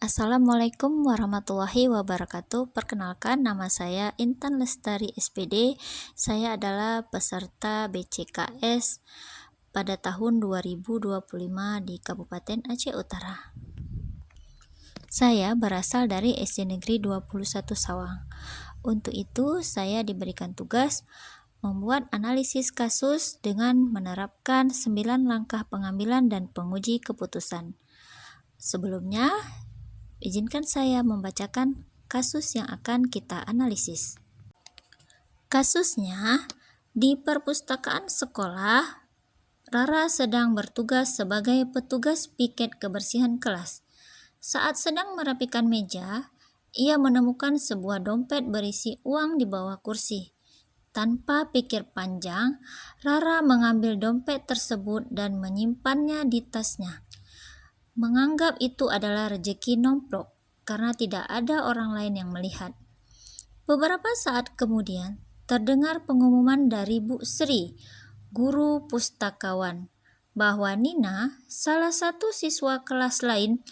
Assalamualaikum warahmatullahi wabarakatuh. Perkenalkan, nama saya Intan Lestari SPD. Saya adalah peserta BCKS pada tahun 2025 di Kabupaten Aceh Utara. Saya berasal dari SD Negeri 21 Sawang. Untuk itu, saya diberikan tugas membuat analisis kasus dengan menerapkan 9 langkah pengambilan dan penguji keputusan. Sebelumnya, izinkan saya membacakan kasus yang akan kita analisis. Kasusnya, di perpustakaan sekolah, Rara sedang bertugas sebagai petugas piket kebersihan kelas. Saat sedang merapikan meja, ia menemukan sebuah dompet berisi uang di bawah kursi. Tanpa pikir panjang, Rara mengambil dompet tersebut dan menyimpannya di tasnya. Menganggap itu adalah rezeki nomplok karena tidak ada orang lain yang melihat. Beberapa saat kemudian, terdengar pengumuman dari Bu Sri, guru pustakawan, bahwa Nina, salah satu siswa kelas lain,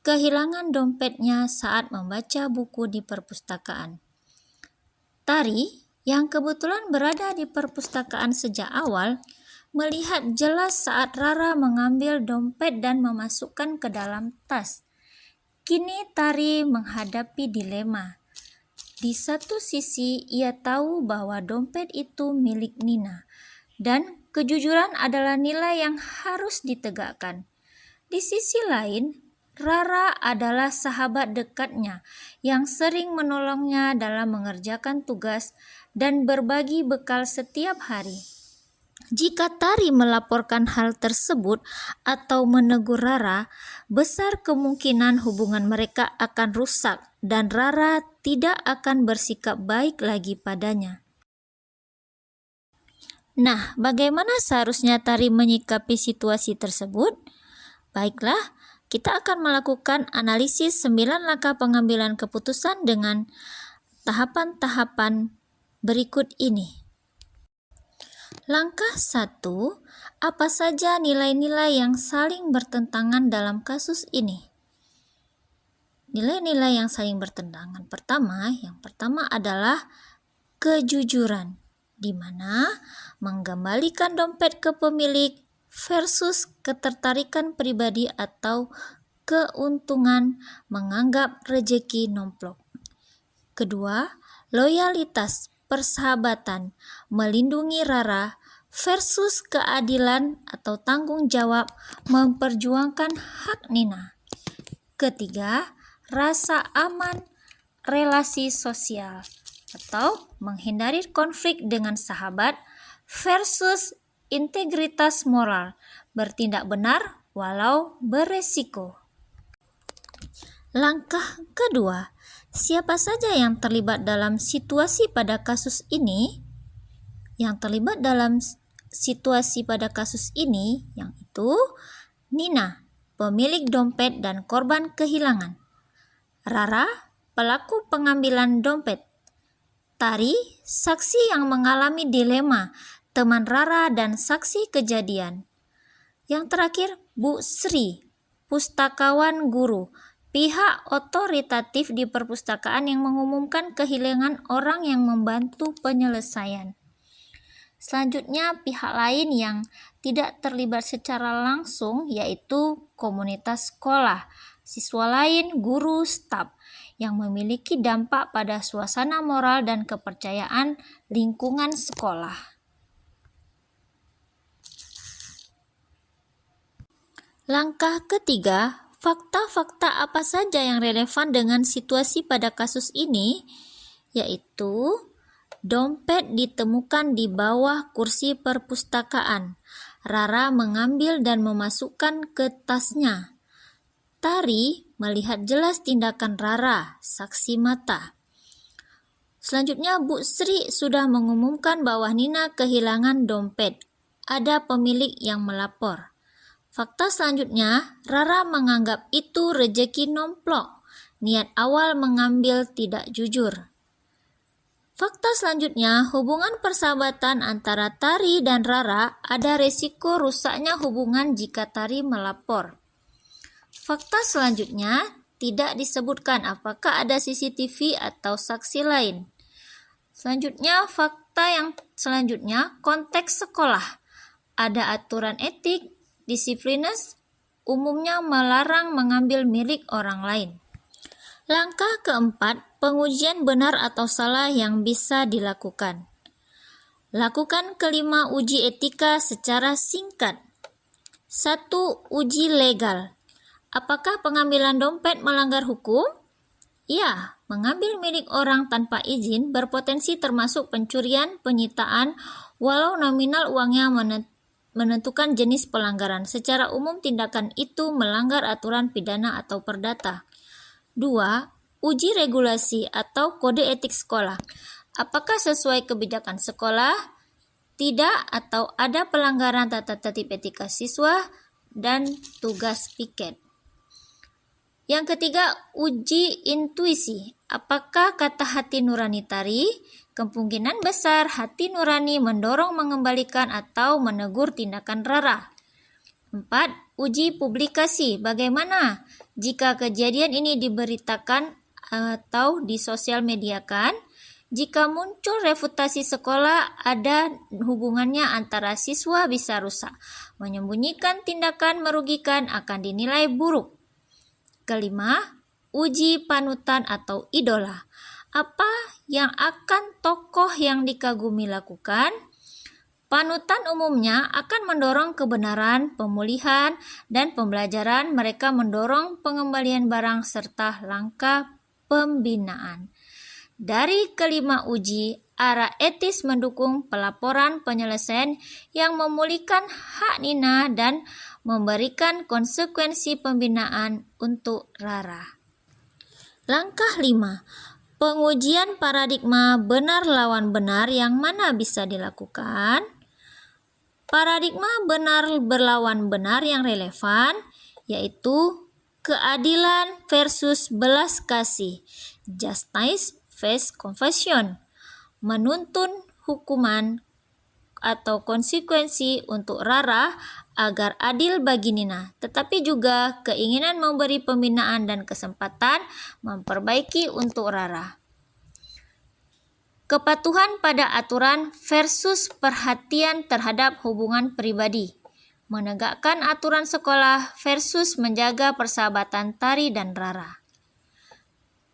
kehilangan dompetnya saat membaca buku di perpustakaan. Tari, yang kebetulan berada di perpustakaan sejak awal, melihat jelas saat Rara mengambil dompet dan memasukkan ke dalam tas. Kini Tari menghadapi dilema. Di satu sisi, ia tahu bahwa dompet itu milik Nina, dan kejujuran adalah nilai yang harus ditegakkan. Di sisi lain, Rara adalah sahabat dekatnya yang sering menolongnya dalam mengerjakan tugas dan berbagi bekal setiap hari. Jika Tari melaporkan hal tersebut atau menegur Rara, besar kemungkinan hubungan mereka akan rusak dan Rara tidak akan bersikap baik lagi padanya. Nah, bagaimana seharusnya Tari menyikapi situasi tersebut? Baiklah, kita akan melakukan analisis 9 langkah pengambilan keputusan dengan tahapan-tahapan berikut ini. Langkah 1, apa saja nilai-nilai yang saling bertentangan dalam kasus ini? Nilai-nilai yang saling bertentangan yang pertama adalah kejujuran, di mana mengembalikan dompet ke pemilik versus ketertarikan pribadi atau keuntungan menganggap rezeki nomplok. Kedua, loyalitas, persahabatan, melindungi Rara versus keadilan atau tanggung jawab memperjuangkan hak Nina. Ketiga, rasa aman, relasi sosial atau menghindari konflik dengan sahabat versus integritas moral, bertindak benar walau beresiko. Langkah kedua, siapa saja yang terlibat dalam situasi pada kasus ini? Yang terlibat dalam situasi pada kasus ini, yang itu Nina, pemilik dompet dan korban kehilangan. Rara, pelaku pengambilan dompet. Tari, saksi yang mengalami dilema, teman Rara dan saksi kejadian. Yang terakhir, Bu Sri, pustakawan guru, pihak otoritatif di perpustakaan yang mengumumkan kehilangan orang yang membantu penyelesaian. Selanjutnya, pihak lain yang tidak terlibat secara langsung yaitu komunitas sekolah, siswa lain, guru, staf, yang memiliki dampak pada suasana moral dan kepercayaan lingkungan sekolah. Langkah ketiga, fakta-fakta apa saja yang relevan dengan situasi pada kasus ini, yaitu dompet ditemukan di bawah kursi perpustakaan. Rara mengambil dan memasukkan ke tasnya. Tari melihat jelas tindakan Rara, saksi mata. Selanjutnya, Bu Sri sudah mengumumkan bahwa Nina kehilangan dompet. Ada pemilik yang melapor. Fakta selanjutnya, Rara menganggap itu rezeki nomplok. Niat awal mengambil tidak jujur. Fakta selanjutnya, hubungan persahabatan antara Tari dan Rara ada resiko rusaknya hubungan jika Tari melapor. Fakta selanjutnya, tidak disebutkan apakah ada CCTV atau saksi lain. Selanjutnya, fakta yang selanjutnya, konteks sekolah. Ada aturan etik, disiplinas, umumnya melarang mengambil milik orang lain. Langkah keempat, pengujian benar atau salah yang bisa dilakukan. Lakukan kelima uji etika secara singkat. 1. Uji legal. Apakah pengambilan dompet melanggar hukum? Ya, mengambil milik orang tanpa izin berpotensi termasuk pencurian, penyitaan, walau nominal uangnya menentukan jenis pelanggaran. Secara umum tindakan itu melanggar aturan pidana atau perdata. 2. Uji regulasi atau kode etik sekolah. Apakah sesuai kebijakan sekolah? Tidak, atau ada pelanggaran tata tertib etika siswa dan tugas piket. Yang ketiga, uji intuisi. Apakah kata hati nurani tari? Kemungkinan besar hati nurani mendorong mengembalikan atau menegur tindakan Rara. 4. Uji publikasi. Bagaimana jika kejadian ini diberitakan atau disosial mediakan? Jika muncul reputasi sekolah, ada hubungannya antara siswa bisa rusak. Menyembunyikan tindakan merugikan akan dinilai buruk. Kelima, uji panutan atau idola. Apa yang akan tokoh yang dikagumi lakukan? Panutan umumnya akan mendorong kebenaran, pemulihan, dan pembelajaran. Mereka mendorong pengembalian barang serta langkah pembinaan. Dari kelima uji, arah etis mendukung pelaporan penyelesaian yang memulihkan hak Nina dan memberikan konsekuensi pembinaan untuk Rara. Langkah 5. Pengujian paradigma benar lawan benar yang mana bisa dilakukan? Paradigma benar berlawan benar yang relevan yaitu keadilan versus belas kasih, justice versus compassion, menuntun hukuman atau konsekuensi untuk Rara agar adil bagi Nina, tetapi juga keinginan memberi pembinaan dan kesempatan memperbaiki untuk Rara. Kepatuhan pada aturan versus perhatian terhadap hubungan pribadi. Menegakkan aturan sekolah versus menjaga persahabatan Tari dan Rara.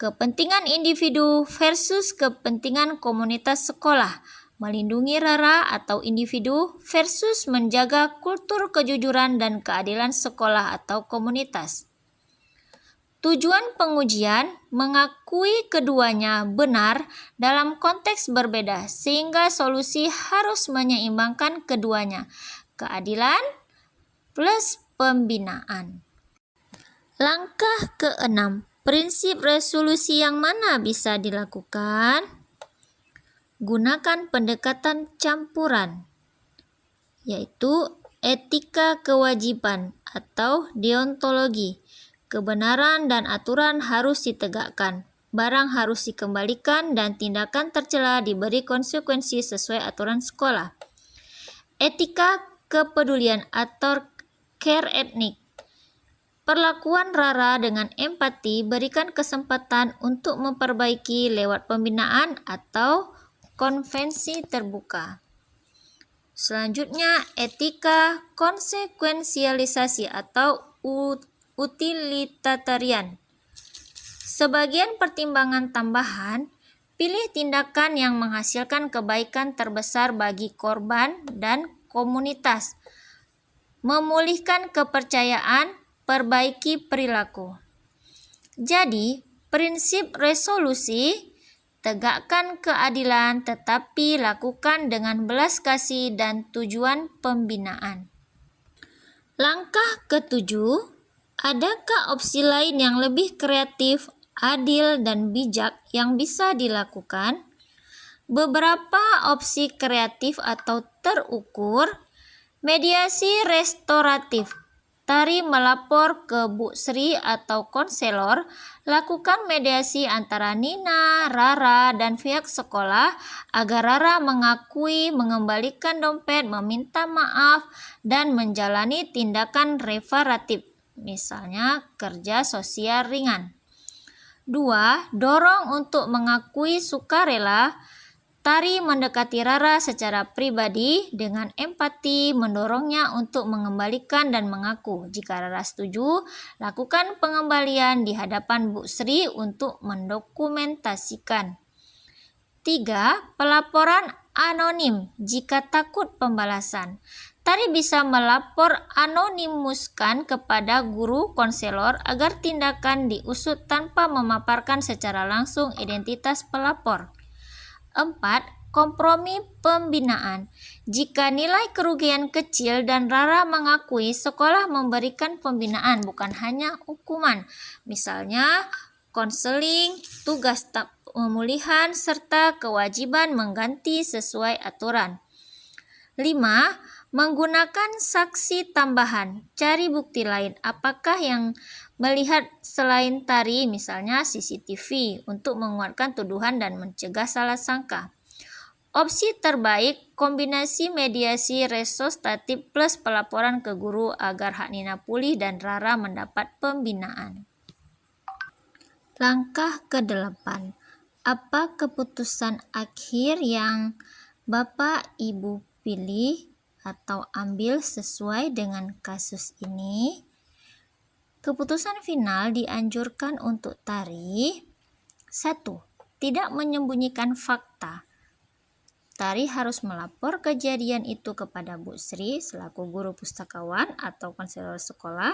Kepentingan individu versus kepentingan komunitas sekolah. Melindungi Rara atau individu versus menjaga kultur kejujuran dan keadilan sekolah atau komunitas. Tujuan pengujian mengakui keduanya benar dalam konteks berbeda sehingga solusi harus menyeimbangkan keduanya, keadilan plus pembinaan. Langkah ke-6, prinsip resolusi yang mana bisa dilakukan? Gunakan pendekatan campuran, yaitu etika kewajiban atau deontologi. Kebenaran dan aturan harus ditegakkan, barang harus dikembalikan, dan tindakan tercela diberi konsekuensi sesuai aturan sekolah. Etika kepedulian atau care etnik. Perlakuan Rara dengan empati, berikan kesempatan untuk memperbaiki lewat pembinaan atau konvensi terbuka. Selanjutnya, etika konsekuensialisasi atau utilitarian. Sebagian pertimbangan tambahan, pilih tindakan yang menghasilkan kebaikan terbesar bagi korban dan komunitas. Memulihkan kepercayaan, perbaiki perilaku. Jadi, prinsip resolusi, tegakkan keadilan tetapi lakukan dengan belas kasih dan tujuan pembinaan. Langkah ke-7, adakah opsi lain yang lebih kreatif, adil, dan bijak yang bisa dilakukan? Beberapa opsi kreatif atau terukur. Mediasi restoratif. Tari melapor ke Bu Sri atau konselor, lakukan mediasi antara Nina, Rara, dan pihak sekolah agar Rara mengakui, mengembalikan dompet, meminta maaf, dan menjalani tindakan reparatif, misalnya kerja sosial ringan. 2. Dorong untuk mengakui sukarela. Tari mendekati Rara secara pribadi dengan empati, mendorongnya untuk mengembalikan dan mengaku. Jika Rara setuju, lakukan pengembalian di hadapan Bu Sri untuk mendokumentasikan. 3. Pelaporan anonim jika takut pembalasan. Tari bisa melapor anonimuskan kepada guru konselor agar tindakan diusut tanpa memaparkan secara langsung identitas pelapor. 4. Kompromi pembinaan. Jika nilai kerugian kecil dan Rara mengakui, sekolah memberikan pembinaan bukan hanya hukuman. Misalnya konseling, tugas pemulihan, serta kewajiban mengganti sesuai aturan. 5. Menggunakan saksi tambahan. Cari bukti lain. Apakah yang melihat selain tari, misalnya CCTV, untuk menguatkan tuduhan dan mencegah salah sangka. Opsi terbaik, kombinasi mediasi restoratif plus pelaporan ke guru agar hak Nina pulih dan Rara mendapat pembinaan. Langkah ke-8. Apa keputusan akhir yang Bapak Ibu pilih atau ambil sesuai dengan kasus ini? Keputusan final dianjurkan untuk tari. 1. Tidak menyembunyikan fakta. Tari harus melapor kejadian itu kepada Bu Sri selaku guru pustakawan atau konselor sekolah,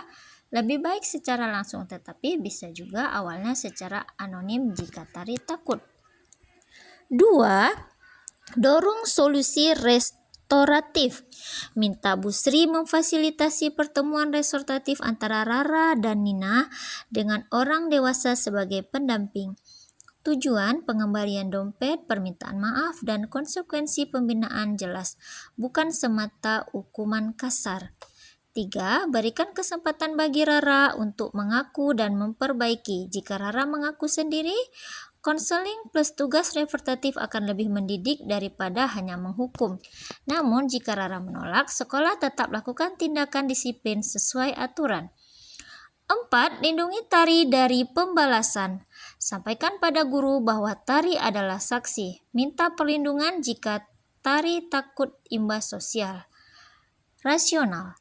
lebih baik secara langsung tetapi bisa juga awalnya secara anonim jika Tari takut. 2. Dorong solusi restoratif. Minta Bu Sri memfasilitasi pertemuan restoratif antara Rara dan Nina dengan orang dewasa sebagai pendamping. Tujuan pengembalian dompet, permintaan maaf, dan konsekuensi pembinaan jelas, bukan semata hukuman kasar. 3. Berikan kesempatan bagi Rara untuk mengaku dan memperbaiki. Jika Rara mengaku sendiri, konseling plus tugas restoratif akan lebih mendidik daripada hanya menghukum. Namun, jika Rara menolak, sekolah tetap lakukan tindakan disiplin sesuai aturan. 4. Lindungi Tari dari pembalasan. Sampaikan pada guru bahwa Tari adalah saksi. Minta perlindungan jika Tari takut imbas sosial. Rasional.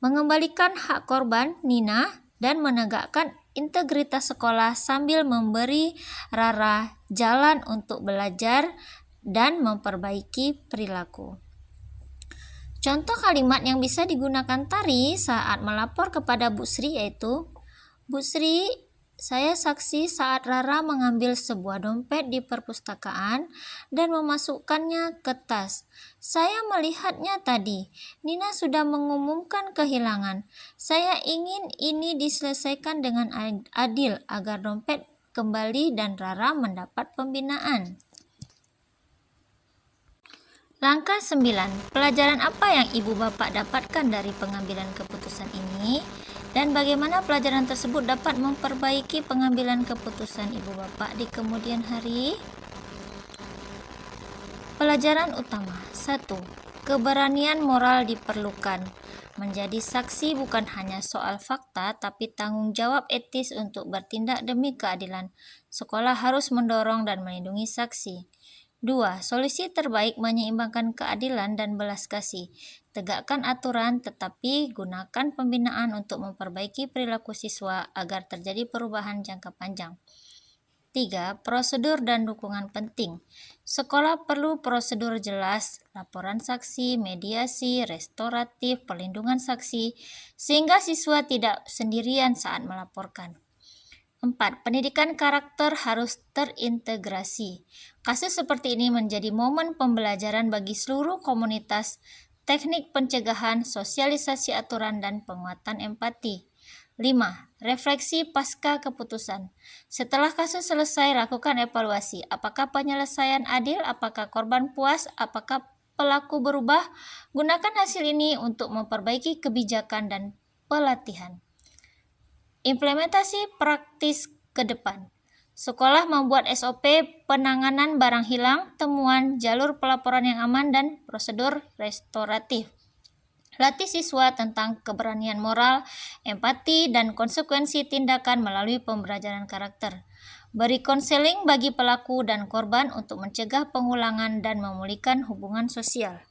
Mengembalikan hak korban, Nina, dan menegakkan integritas sekolah sambil memberi Rara jalan untuk belajar dan memperbaiki perilaku. Contoh kalimat yang bisa digunakan Tari saat melapor kepada Bu Sri yaitu, Bu Sri, saya saksi saat Rara mengambil sebuah dompet di perpustakaan dan memasukkannya ke tas. Saya melihatnya tadi. Nina sudah mengumumkan kehilangan. Saya ingin ini diselesaikan dengan adil agar dompet kembali dan Rara mendapat pembinaan. Langkah 9. Pelajaran apa yang Ibu Bapak dapatkan dari pengambilan keputusan ini? Dan bagaimana pelajaran tersebut dapat memperbaiki pengambilan keputusan Ibu Bapak di kemudian hari? Pelajaran utama. 1. Keberanian moral diperlukan. Menjadi saksi bukan hanya soal fakta, tapi tanggung jawab etis untuk bertindak demi keadilan. Sekolah harus mendorong dan melindungi saksi. 2. Solusi terbaik menyeimbangkan keadilan dan belas kasih. Tegakkan aturan tetapi gunakan pembinaan untuk memperbaiki perilaku siswa agar terjadi perubahan jangka panjang. 3. Prosedur dan dukungan penting. Sekolah perlu prosedur jelas, laporan saksi, mediasi, restoratif, perlindungan saksi, sehingga siswa tidak sendirian saat melaporkan. 4. Pendidikan karakter harus terintegrasi. Kasus seperti ini menjadi momen pembelajaran bagi seluruh komunitas, teknik pencegahan, sosialisasi aturan, dan penguatan empati. 5. Refleksi pasca keputusan. Setelah kasus selesai, lakukan evaluasi. Apakah penyelesaian adil? Apakah korban puas? Apakah pelaku berubah? Gunakan hasil ini untuk memperbaiki kebijakan dan pelatihan. Implementasi praktis ke depan. Sekolah membuat SOP penanganan barang hilang, temuan, jalur pelaporan yang aman, dan prosedur restoratif. Latih siswa tentang keberanian moral, empati, dan konsekuensi tindakan melalui pembelajaran karakter. Beri konseling bagi pelaku dan korban untuk mencegah pengulangan dan memulihkan hubungan sosial.